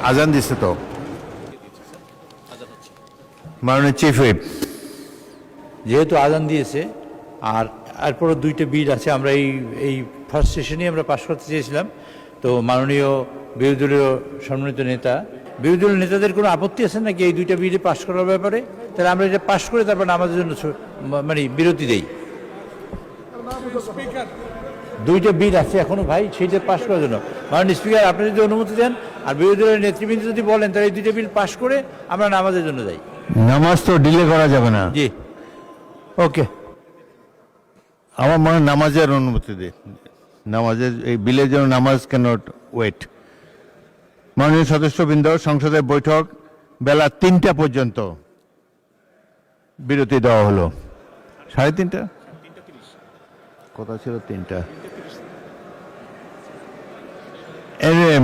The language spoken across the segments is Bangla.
আজান দিচ্ছে তো মাননীয় চিফ হুইপ। যেহেতু আজান দিয়েছে আর এরপরও দুইটা বিল আছে, আমরা এই ফার্স্ট সেশনেই আমরা পাশ করতে চেয়েছিলাম। তো মাননীয় বিরোধী দলীয় সম্মানিত নেতা, বিরোধী দলীয় নেতাদের কোনো আপত্তি আছে নাকি এই দুইটা বিলে পাশ করার ব্যাপারে? তাহলে আমরা এটা পাশ করে তারপর আমাদের জন্য মানে বিরতি দেই। দুইটা বিল আছে এখনো ভাই, সেইটা পাশ করার জন্য মাননীয় স্পিকার আপনি যদি অনুমতি দেন আর বিরোধী দলের নেতৃবৃন্দ যদি বলেন তাহলে এই দুইটা বিল পাশ করে আমরা নামাজের জন্য যাই। নামাজ তো ডিলে করা যাবে না। জি, ওকে। আমার মনে হয় নামাজের অনুমতি দে, নামাজের এই বিলের জন্য নামাজ ক্যানট ওয়েট। মাননীয় সদস্যবৃন্দ, সংসদের বৈঠক বেলা 3টা পর্যন্ত বিরতি দেওয়া হলো। 3:30 কথা ছিল 3টা।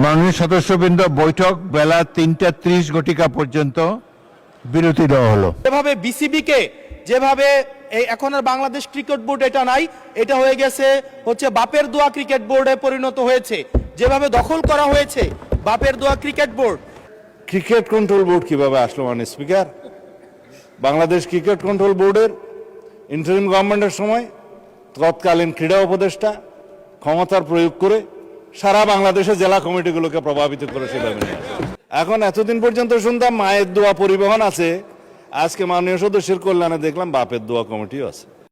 মাননীয় সদস্যবৃন্দ, বৈঠক বেলা 3:30 পর্যন্ত বিরতি দেওয়া হলো। যেভাবে বিসিবিকে যেভাবে এখন আর বাংলাদেশ ক্রিকেট বোর্ড এটা নাই, এটা হয়ে গেছে হচ্ছে বাপের দোয়া ক্রিকেট বোর্ডে পরিণত হয়েছে। যেভাবে দখল করা হয়েছে বাপের দোয়া cricket board. Cricket control board কিভাবে আসলো মাননীয় স্পিকার? বাংলাদেশ ক্রিকেট কন্ট্রোল বোর্ডের ইন্টারিম গভর্নমেন্টের সময় তৎকালীন ক্রীড়া উপদেষ্টা ক্ষমতার প্রয়োগ করে সারা বাংলাদেশের জেলা কমিটিগুলোকে প্রভাবিত করে সেভাবে নিয়ে আসে। এখন এতদিন পর্যন্ত শুনতাম মায়ের দোয়া পরিবহন আছে, আজকে মাননীয় সদস্যের কল্যাণে দেখলাম বাপের দোয়া কমিটিও আছে।